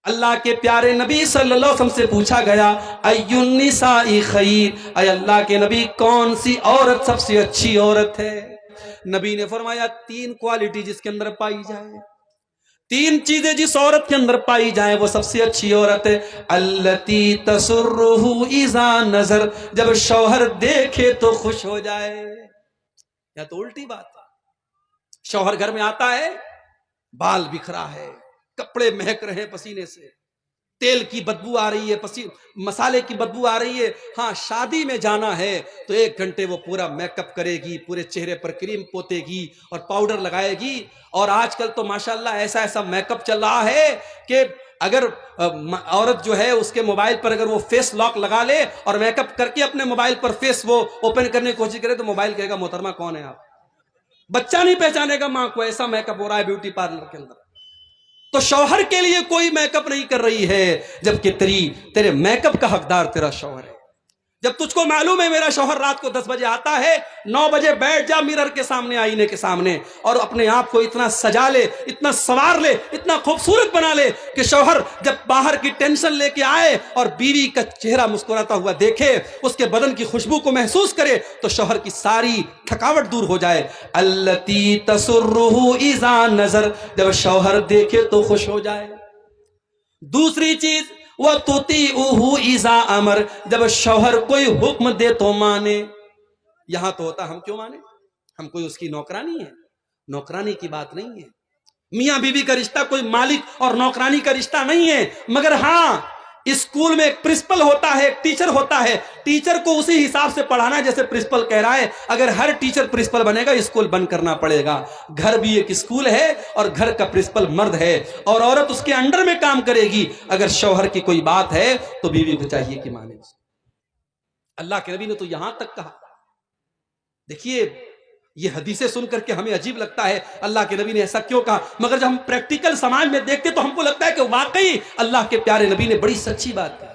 اللہ کے پیارے نبی صلی اللہ علیہ وسلم سے پوچھا گیا النساء خیر، اے اللہ کے نبی کون سی عورت سب سے اچھی عورت ہے؟ نبی نے فرمایا 3 کوالٹی جس کے اندر پائی جائے، 3 چیزیں جس عورت کے اندر پائی جائیں وہ سب سے اچھی عورت ہے۔ التی تسرہ اذا نظر، جب شوہر دیکھے تو خوش ہو جائے۔ یا تو الٹی بات ہے، شوہر گھر میں آتا ہے، بال بکھرا ہے، کپڑے مہک رہے ہیں پسینے سے، تیل کی بدبو آ رہی ہے، مسالے کی بدبو آ رہی ہے، ہاں شادی میں جانا ہے تو 1 گھنٹے وہ پورا میک اپ کرے گی، پورے چہرے پر کریم پوتے گی اور پاؤڈر لگائے گی۔ اور آج کل تو ماشاءاللہ ایسا میک اپ چل رہا ہے کہ اگر عورت جو ہے اس کے موبائل پر اگر وہ فیس لاک لگا لے اور میک اپ کر کے اپنے موبائل پر فیس وہ اوپن کرنے کی کوشش کرے تو موبائل کہے گا محترمہ کون ہے آپ، بچہ نہیں پہچانے گا ماں کو، ایسا میک اپ ہو رہا ہے بیوٹی پارلر کے اندر۔ تو شوہر کے لیے کوئی میک اپ نہیں کر رہی ہے، جبکہ تیرے میک اپ کا حقدار تیرا شوہر ہے۔ جب تجھ کو معلوم ہے میرا شوہر رات کو 10 بجے آتا ہے، 9 بجے بیٹھ جا میرر کے سامنے، آئینے کے سامنے، اور اپنے آپ کو اتنا سجا لے، اتنا سنوار لے، اتنا خوبصورت بنا لے کہ شوہر جب باہر کی ٹینشن لے کے آئے اور بیوی کا چہرہ مسکراتا ہوا دیکھے، اس کے بدن کی خوشبو کو محسوس کرے تو شوہر کی ساری تھکاوٹ دور ہو جائے۔ التی تسرہ اذا نظر، جب شوہر دیکھے تو خوش ہو جائے۔ دوسری چیز وَتُطِيعُهُ إِذَا أَمَرَ، جب شوہر کوئی حکم دے تو مانے۔ یہاں تو ہوتا ہم کیوں مانے، ہم کوئی اس کی نوکرانی ہے؟ نوکرانی کی بات نہیں ہے، میاں بیوی کا رشتہ کوئی مالک اور نوکرانی کا رشتہ نہیں ہے، مگر ہاں اسکول میں ایک پرنسپل ہوتا ہے، ایک ٹیچر ہوتا ہے، ٹیچر کو اسی حساب سے پڑھانا جیسے پرنسپل کہہ رہا ہے۔ اگر ہر ٹیچر پرنسپل بنے گا اسکول بند کرنا پڑے گا۔ گھر بھی ایک اسکول ہے اور گھر کا پرنسپل مرد ہے اور عورت اس کے انڈر میں کام کرے گی۔ اگر شوہر کی کوئی بات ہے تو بیوی کو چاہیے کہ مانے۔ اللہ کے نبی نے تو یہاں تک کہا، دیکھیے یہ حدیثیں سن کر کے ہمیں عجیب لگتا ہے اللہ کے نبی نے ایسا کیوں کہا، مگر جب ہم پریکٹیکل سماج میں دیکھتے تو ہم کو لگتا ہے کہ واقعی اللہ کے پیارے نبی نے بڑی سچی بات کہی۔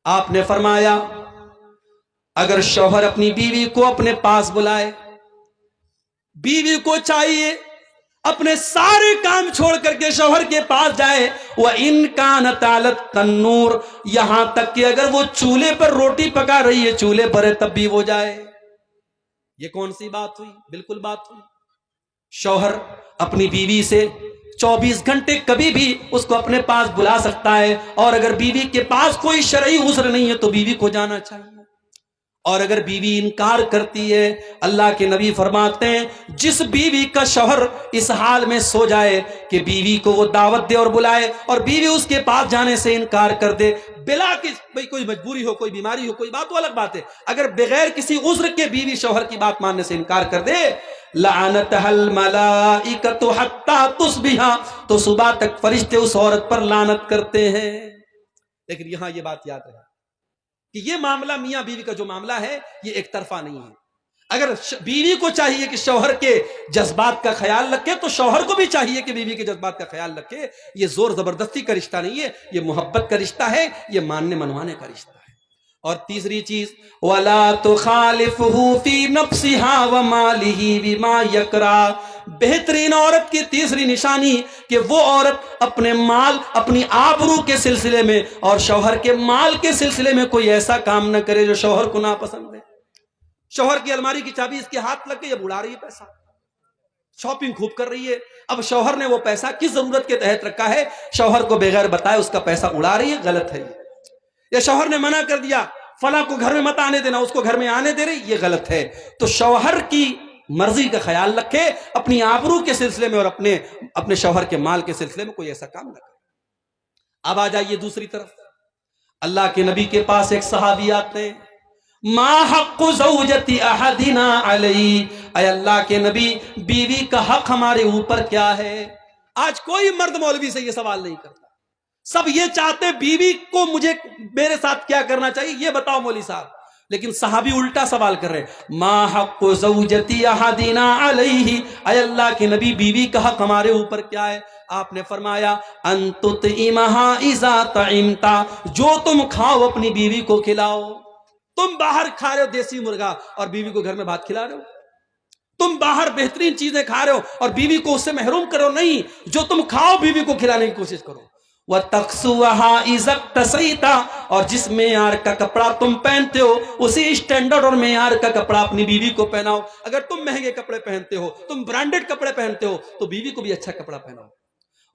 آپ نے فرمایا اگر شوہر اپنی بیوی کو اپنے پاس بلائے، بیوی کو چاہیے اپنے سارے کام چھوڑ کر کے شوہر کے پاس جائے۔ وَإِن كَانَتْ عَلَى التَّنُّورِ، یہاں تک کہ اگر وہ چولہے پر روٹی پکا رہی ہے، چولہے پر ہے تب بھی وہ جائے۔ یہ کون سی بات ہوئی؟ بالکل بات ہوئی، شوہر اپنی بیوی سے 24 گھنٹے کبھی بھی اس کو اپنے پاس بلا سکتا ہے، اور اگر بیوی کے پاس کوئی شرعی عذر نہیں ہے تو بیوی کو جانا چاہیے۔ اور اگر بیوی انکار کرتی ہے، اللہ کے نبی فرماتے ہیں جس بیوی کا شوہر اس حال میں سو جائے کہ بیوی کو وہ دعوت دے اور بلائے اور بیوی اس کے پاس جانے سے انکار کر دے، بلا کہ بھئی کوئی مجبوری ہو، کوئی بیماری ہو، کوئی بات، وہ الگ بات ہے، اگر بغیر کسی عذر کے بیوی شوہر کی بات ماننے سے انکار کر دے، لعنتها الملائکۃ حتی تصبح، تو صبح تک فرشتے اس عورت پر لعنت کرتے ہیں۔ لیکن یہاں یہ بات یاد رہے کہ یہ معاملہ میاں بیوی کا جو معاملہ ہے یہ ایک طرفہ نہیں ہے۔ اگر بیوی کو چاہیے کہ شوہر کے جذبات کا خیال رکھے تو شوہر کو بھی چاہیے کہ بیوی کے جذبات کا خیال رکھے۔ یہ زور زبردستی کا رشتہ نہیں ہے، یہ محبت کا رشتہ ہے، یہ ماننے منوانے کا رشتہ ہے۔ اور تیسری چیز وَلَا تُخَالِفْهُ فِي نَفْسِهَا وَمَالِهِ بِمَا يَكْرَهُ، بہترین عورت کی تیسری نشانی کہ وہ عورت اپنے مال، اپنی آبرو کے سلسلے میں اور شوہر کے مال کے سلسلے میں کوئی ایسا کام نہ کرے جو شوہر کو ناپسند ہے۔ شوہر کی الماری کی چابی اس کے ہاتھ لگ کے یہ اڑا رہی ہے پیسہ، شاپنگ خوب کر رہی ہے، اب شوہر نے وہ پیسہ کس ضرورت کے تحت رکھا ہے، شوہر کو بغیر بتائے اس کا پیسہ اڑا رہی ہے، غلط ہے۔ یا شوہر نے منع کر دیا فلاں کو گھر میں مت آنے دینا، اس کو گھر میں آنے دے رہی، یہ غلط ہے۔ تو شوہر کی مرضی کا خیال رکھے اپنی آبرو کے سلسلے میں اور اپنے شوہر کے مال کے سلسلے میں کوئی ایسا کام نہ کرے۔ اب آ جائیے دوسری طرف، اللہ کے نبی کے پاس ایک صحابی آتے ہیں، ما حق زوجتی احدنا علی، اے اللہ کے نبی بیوی کا حق ہمارے اوپر کیا ہے؟ آج کوئی مرد مولوی سے یہ سوال نہیں کرتا، سب یہ چاہتے بیوی کو میرے ساتھ کیا کرنا چاہیے یہ بتاؤ مولوی صاحب، لیکن صحابی الٹا سوال کر رہے ہیں، ما حق زوجتی احدنا علیہ، اے اللہ کے نبی بیوی کا حق ہمارے اوپر کیا ہے؟ آپ نے فرمایا ان تطعمها اذا طعمت، جو تم کھاؤ اپنی بیوی کو کھلاؤ۔ تم باہر کھا رہے ہو دیسی مرغا اور بیوی کو گھر میں بھات کھلا رہے ہو، تم باہر بہترین چیزیں کھا رہے ہو اور بیوی کو اس سے محروم کرو نہیں، جو تم کھاؤ بیوی کو کھلانے کی کوشش کرو۔ وَتَقْسُوَهَا إِذَا اقْتَسَيْتَ، اور جس معیار کا کپڑا تم پہنتے ہو اسی اسٹینڈرڈ اور معیار کا کپڑا اپنی بیوی کو پہناؤ۔ اگر تم مہنگے کپڑے پہنتے ہو، تم برانڈڈ کپڑے پہنتے ہو، تو بیوی کو بھی اچھا کپڑا پہناؤ۔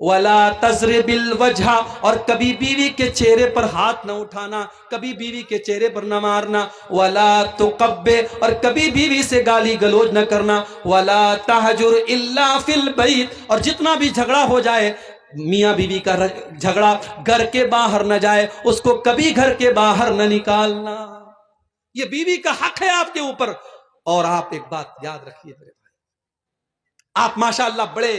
وَلَا تَضْرِبِ الْوَجْهَ، اور کبھی بیوی کے چہرے پر ہاتھ نہ اٹھانا، کبھی بیوی کے چہرے پر نہ مارنا۔ وَلَا تُقَبِّ، اور کبھی بیوی سے گالی گلوچ نہ کرنا۔ وَلَا تَحْجُرْ إِلَّا فِي الْبَيْتِ، اور جتنا بھی جھگڑا ہو جائے، میاں بیوی کا جھگڑا گھر کے باہر نہ جائے، اس کو کبھی گھر کے باہر نہ نکالنا۔ یہ بیوی کا حق ہے آپ کے اوپر۔ اور آپ ایک بات یاد رکھیے میرے بھائی، آپ ماشاءاللہ بڑے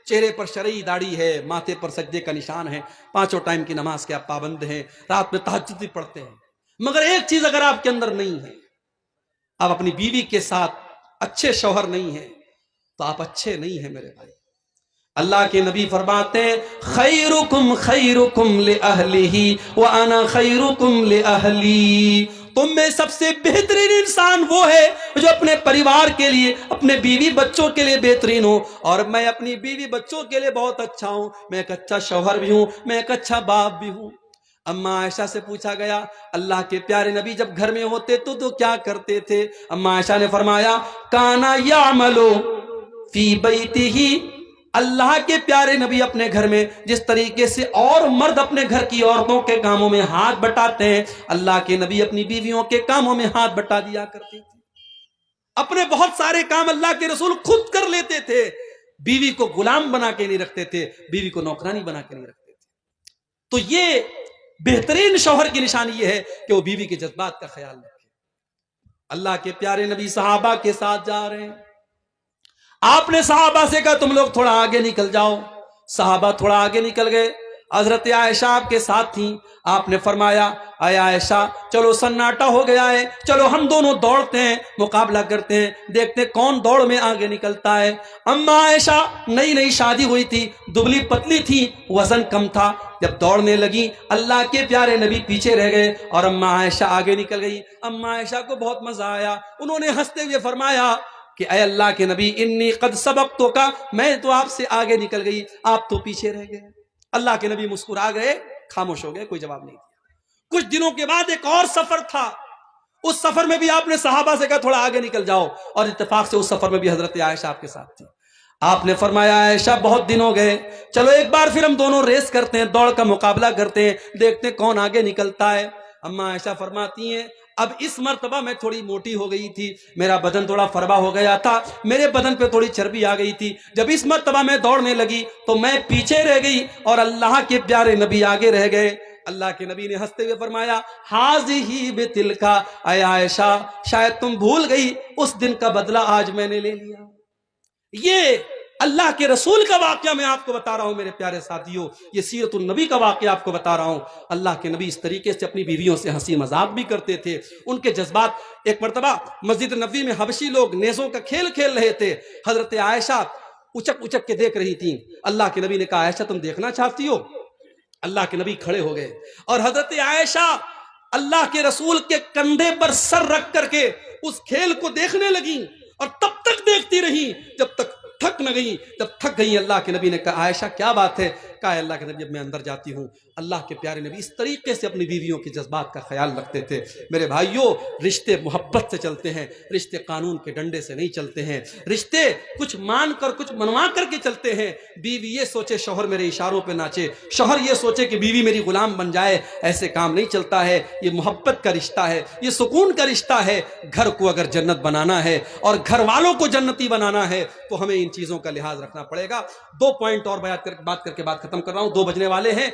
چہرے پر شرعی داڑھی ہے، ماتھے پر سجدے کا نشان ہے، 5 ٹائم کی نماز کے آپ پابند ہیں، رات میں تہجد بھی پڑھتے ہیں، مگر ایک چیز اگر آپ کے اندر نہیں ہے، آپ اپنی بیوی کے ساتھ اچھے شوہر نہیں ہیں، تو آپ اچھے نہیں ہیں میرے بھائی۔ اللہ کے نبی فرماتے ہیں خیرکم خیرکم لأہلہ وانا خیرکم لأہلی، تم میں سب سے بہترین انسان وہ ہے جو اپنے پریوار کے لیے، اپنے بیوی بچوں کے لیے بہترین ہوں، اور میں اپنی بیوی بچوں کے لیے بہت اچھا ہوں، میں ایک اچھا شوہر بھی ہوں، میں ایک اچھا باپ بھی ہوں۔ اما عائشہ سے پوچھا گیا اللہ کے پیارے نبی جب گھر میں ہوتے تو کیا کرتے تھے؟ اما عائشہ نے فرمایا کانا یعمل فی بیتہ، اللہ کے پیارے نبی اپنے گھر میں جس طریقے سے اور مرد اپنے گھر کی عورتوں کے کاموں میں ہاتھ بٹاتے ہیں، اللہ کے نبی اپنی بیویوں کے کاموں میں ہاتھ بٹا دیا کرتے تھے۔ اپنے بہت سارے کام اللہ کے رسول خود کر لیتے تھے، بیوی کو غلام بنا کے نہیں رکھتے تھے، بیوی کو نوکرانی بنا کے نہیں رکھتے تھے۔ تو یہ بہترین شوہر کی نشانی یہ ہے کہ وہ بیوی کے جذبات کا خیال رکھے۔ اللہ کے پیارے نبی صحابہ کے ساتھ جا رہے ہیں، آپ نے صحابہ سے کہا تم لوگ تھوڑا آگے نکل جاؤ، صحابہ تھوڑا آگے نکل گئے، حضرت عائشہ آپ کے ساتھ تھیں، آپ نے فرمایا اے عائشہ چلو سناٹا ہو گیا ہے، چلو ہم دونوں دوڑتے ہیں، مقابلہ کرتے ہیں، دیکھتے کون دوڑ میں آگے نکلتا ہے۔ اما عائشہ نئی نئی شادی ہوئی تھی، دبلی پتلی تھی، وزن کم تھا، جب دوڑنے لگی اللہ کے پیارے نبی پیچھے رہ گئے اور اما عائشہ آگے نکل گئی۔ اما عائشہ کو بہت مزہ آیا، انہوں نے ہنستے ہوئے فرمایا کہ اے اللہ کے نبی انی قد سبقتک، میں تو آپ سے آگے نکل گئی، آپ تو پیچھے رہ گئے۔ اللہ کے نبی مسکرا گئے، خاموش ہو گئے، کوئی جواب نہیں دیا۔ کچھ دنوں کے بعد ایک اور سفر تھا، اس سفر میں بھی آپ نے صحابہ سے کہا تھوڑا آگے نکل جاؤ، اور اتفاق سے اس سفر میں بھی حضرت عائشہ آپ کے ساتھ تھی۔ آپ نے فرمایا عائشہ بہت دن ہو گئے، چلو ایک بار پھر ہم دونوں ریس کرتے ہیں، دوڑ کا مقابلہ کرتے ہیں، دیکھتے ہیں کون آگے نکلتا ہے۔ اما عائشہ فرماتی ہیں اب اس مرتبہ میں تھوڑی موٹی ہو گئی تھی، میرا بدن تھوڑا فربا ہو گیا تھا، میرے بدن پہ تھوڑی چربی آ گئی تھی، جب اس مرتبہ میں دوڑنے لگی تو میں پیچھے رہ گئی اور اللہ کے پیارے نبی آگے رہ گئے۔ اللہ کے نبی نے ہنستے ہوئے فرمایا ہاذہ بتلکا، اے عائشہ شاید تم بھول گئی، اس دن کا بدلہ آج میں نے لے لیا۔ یہ اللہ کے رسول کا واقعہ میں آپ کو بتا رہا ہوں میرے پیارے ساتھیوں، یہ سیرت النبی کا واقعہ آپ کو بتا رہا ہوں۔ اللہ کے نبی اس طریقے سے اپنی بیویوں سے ہنسی مذاق بھی کرتے تھے، ان کے جذبات۔ ایک مرتبہ مسجد نبوی میں حبشی لوگ نیزوں کا کھیل کھیل رہے تھے، حضرت عائشہ اچک اچک کے دیکھ رہی تھیں۔ اللہ کے نبی نے کہا عائشہ تم دیکھنا چاہتی ہو؟ اللہ کے نبی کھڑے ہو گئے اور حضرت عائشہ اللہ کے رسول کے کندھے پر سر رکھ کر کے اس کھیل کو دیکھنے لگیں، اور تب تک دیکھتی رہی جب تک تھک نہ گئی۔ جب تھک گئی اللہ کے نبی نے کہا عائشہ کیا بات ہے؟ کہا اللہ کے نبی جب میں اندر جاتی ہوں، اللہ کے پیارے نبی اس طریقے سے اپنی بیویوں کے جذبات کا خیال رکھتے تھے۔ میرے بھائیوں رشتے محبت سے چلتے ہیں، رشتے قانون کے ڈنڈے سے نہیں چلتے ہیں، رشتے کچھ مان کر کچھ منوا کر کے چلتے ہیں۔ بیوی یہ سوچے شوہر میرے اشاروں پہ ناچے، شوہر یہ سوچے کہ بیوی میری غلام بن جائے، ایسے کام نہیں چلتا ہے۔ یہ محبت کا رشتہ ہے، یہ سکون کا رشتہ ہے۔ گھر کو اگر جنت بنانا ہے اور گھر والوں کو جنتی بنانا ہے تو ہمیں ان چیزوں کا لحاظ رکھنا پڑے گا۔ 2 پوائنٹ اور بات کر کے بات ختم کر رہا ہوں، 2 بجنے والے ہیں۔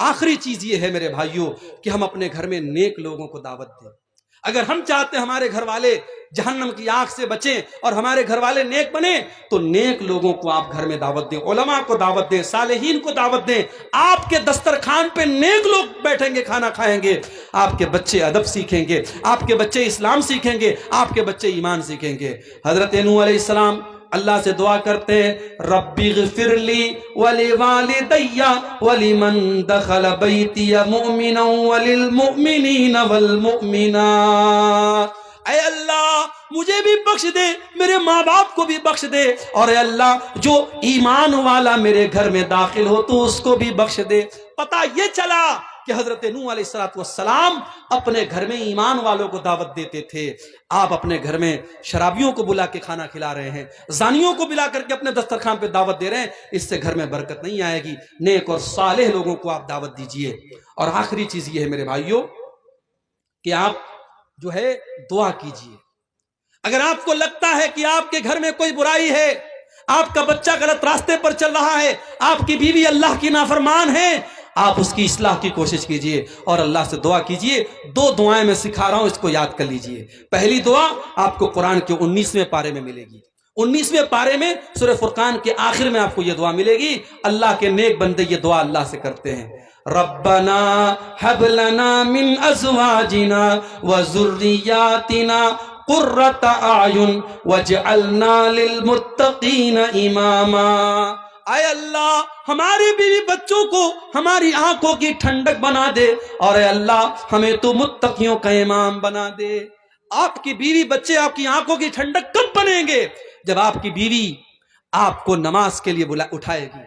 آخری چیز یہ ہے میرے بھائیوں کہ ہم اپنے گھر میں نیک لوگوں کو دعوت دیں۔ اگر ہم چاہتے ہیں ہمارے گھر والے جہنم کی آگ سے بچیں اور ہمارے گھر والے نیک بنیں، تو نیک لوگوں کو آپ گھر میں دعوت دیں، علماء کو دعوت دیں، صالحین کو دعوت دیں۔ آپ کے دسترخوان پہ نیک لوگ بیٹھیں گے، کھانا کھائیں گے، آپ کے بچے ادب سیکھیں گے، آپ کے بچے اسلام سیکھیں گے، آپ کے بچے ایمان سیکھیں گے۔ حضرت نوح علیہ السلام اللہ سے دعا کرتے ہیں ربی اغفر لی ولوالدی ولمن دخل بیتی مؤمنا وللمؤمنین والمؤمنات، اے اللہ مجھے بھی بخش دے، میرے ماں باپ کو بھی بخش دے، اور اے اللہ جو ایمان والا میرے گھر میں داخل ہو تو اس کو بھی بخش دے۔ پتہ یہ چلا کہ حضرت نوح علیہ السلام اپنے گھر میں ایمان والوں کو دعوت دیتے تھے۔ آپ اپنے گھر میں شرابیوں کو بلا کے کھانا کھلا رہے ہیں، زانیوں کو بلا کر کے اپنے دسترخوان پہ دعوت دے رہے ہیں، اس سے گھر میں برکت نہیں آئے گی۔ نیک اور صالح لوگوں کو آپ دعوت دیجئے۔ اور آخری چیز یہ ہے میرے بھائیوں کہ آپ جو ہے دعا کیجئے۔ اگر آپ کو لگتا ہے کہ آپ کے گھر میں کوئی برائی ہے، آپ کا بچہ غلط راستے پر چل رہا ہے، آپ کی بیوی اللہ کی نافرمان ہے، آپ اس کی اصلاح کی کوشش کیجئے اور اللہ سے دعا کیجئے۔ 2 دعائیں میں سکھا رہا ہوں، اس کو یاد کر لیجئے۔ پہلی دعا آپ کو قرآن کے 19ویں پارے میں ملے گی۔ 19ویں پارے میں سورہ فرقان کے آخر میں آپ کو یہ دعا ملے گی۔ اللہ کے نیک بندے یہ دعا اللہ سے کرتے ہیں، ربنا ہب لنا من ازواجنا وذریاتنا قرۃ اعین واجعلنا للمتقین اماما۔ اے اللہ ہمارے بیوی بچوں کو ہماری آنکھوں کی ٹھنڈک بنا دے، اور اے اللہ ہمیں تو متقیوں کا امام بنا دے۔ آپ کی بیوی بچے آپ کی آنکھوں کی ٹھنڈک کب بنیں گے؟ جب آپ کی بیوی آپ کو نماز کے لیے اٹھائے گی۔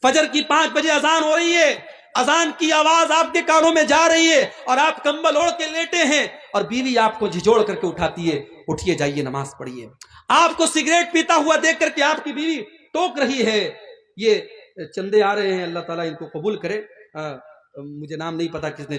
فجر کی 5 بجے اذان ہو رہی ہے، اذان کی آواز آپ کے کانوں میں جا رہی ہے اور آپ کمبل اوڑھ کے لیٹے ہیں، اور بیوی آپ کو جھجوڑ کر کے اٹھاتی ہے، اٹھیے جائیے نماز پڑھیے۔ آپ کو سگریٹ پیتا ہوا دیکھ کر کے آپ کی بیوی ٹوک رہی ہے، یہ چندے آ رہے ہیں، اللہ تعالیٰ ان کو قبول کرے، مجھے نام نہیں پتا کس نے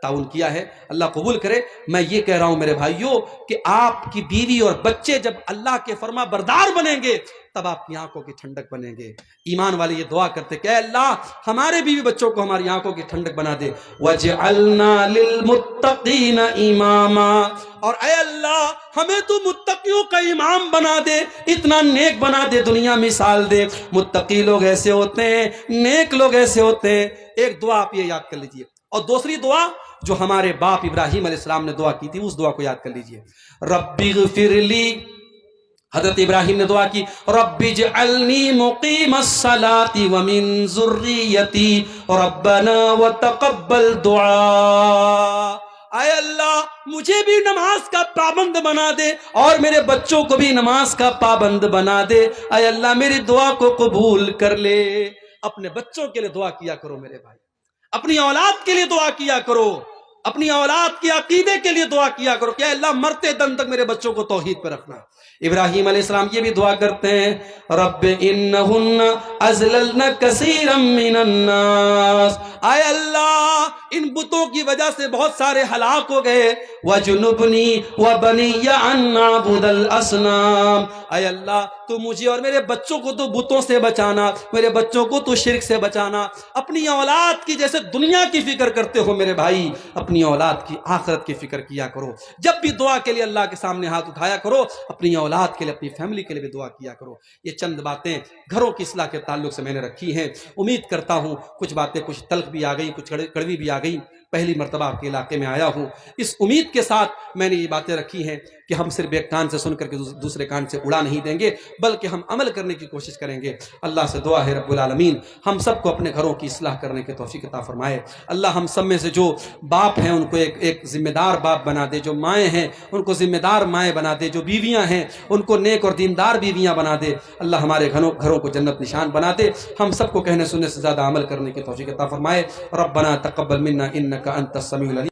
تعاون کیا ہے، اللہ قبول کرے۔ میں یہ کہہ رہا ہوں میرے بھائیوں کہ آپ کی بیوی اور بچے جب اللہ کے فرما بردار بنیں گے تب آپ کی آنکھوں کی ٹھنڈک بنیں گے۔ ایمان والے یہ دعا کرتے کہ اے اللہ ہمارے بیوی بچوں کو ہماری آنکھوں کی ٹھنڈک بنا دے، وَجْعَلْنَا لِلْمُتَّقِينَ إِمَامًا، اور اے اللہ ہمیں تو متقیوں کا امام بنا دے، اتنا نیک بنا دے، دنیا مثال دے۔ متقی لوگ ایسے ہوتے ہیں، نیک لوگ ایسے ہوتے ہیں۔ ایک دعا آپ یہ یاد کر لیجئے، اور دوسری دعا جو ہمارے باپ ابراہیم علیہ السلام نے دعا کی تھی اس دعا کو یاد کر لیجئے، رب اغفر لی۔ حضرت ابراہیم نے دعا کی، رب اجعلنی مقیم الصلاۃ ومن ذریتی ربنا وتقبل دعا۔ اے اللہ مجھے بھی نماز کا پابند بنا دے اور میرے بچوں کو بھی نماز کا پابند بنا دے۔ اے اللہ میری دعا کو قبول کر لے۔ اپنے بچوں کے لیے دعا کیا کرو میرے بھائی، اپنی اولاد کے لیے دعا کیا کرو، اپنی اولاد کے عقیدے کے لیے دعا کیا کرو کہ اے اللہ مرتے دم تک میرے بچوں کو توحید پہ رکھنا۔ ابراہیم علیہ السلام یہ بھی دعا کرتے ہیں، رب انہن اضللن کثیرا من الناس، اے اللہ ان بتوں کی وجہ سے بہت سارے ہلاک ہو گئے، وجنبنی وبنی ان نعبد الاصنام، اے اللہ تو مجھے اور میرے بچوں کو تو بتوں سے بچانا، میرے بچوں کو تو شرک سے بچانا۔ اپنی اولاد کی جیسے دنیا کی فکر کرتے ہو میرے بھائی، اپنی اولاد کی آخرت کی فکر کیا کرو۔ جب بھی دعا کے لیے اللہ کے سامنے ہاتھ اٹھایا کرو، اپنی اولاد کے لیے اپنی فیملی کے لیے بھی دعا کیا کرو۔ یہ چند باتیں گھروں کی اصلاح کے تعلق سے میں نے رکھی ہیں، امید کرتا ہوں کچھ باتیں کچھ تلخ بھی آ گئی، کچھ کڑوی بھی آ گئی۔ پہلی مرتبہ آپ کے علاقے میں آیا ہوں، اس امید کے ساتھ میں نے یہ باتیں رکھی ہیں کہ ہم صرف ایک کان سے سن کر کے دوسرے کان سے اڑا نہیں دیں گے، بلکہ ہم عمل کرنے کی کوشش کریں گے۔ اللہ سے دعا ہے رب العالمین ہم سب کو اپنے گھروں کی اصلاح کرنے کی توفیق عطا فرمائے۔ اللہ ہم سب میں سے جو باپ ہیں ان کو ایک ذمہ دار باپ بنا دے، جو مائیں ہیں ان کو ذمہ دار مائیں بنا دے، جو بیویاں ہیں ان کو نیک اور دیندار بیویاں بنا دے۔ اللہ ہمارے گھروں کو جنت نشان بنا دے، ہم سب کو کہنے سننے سے زیادہ عمل کرنے کی توفیق عطا فرمائے۔ ربنا تقبل منا انک انت السمیع العلیم۔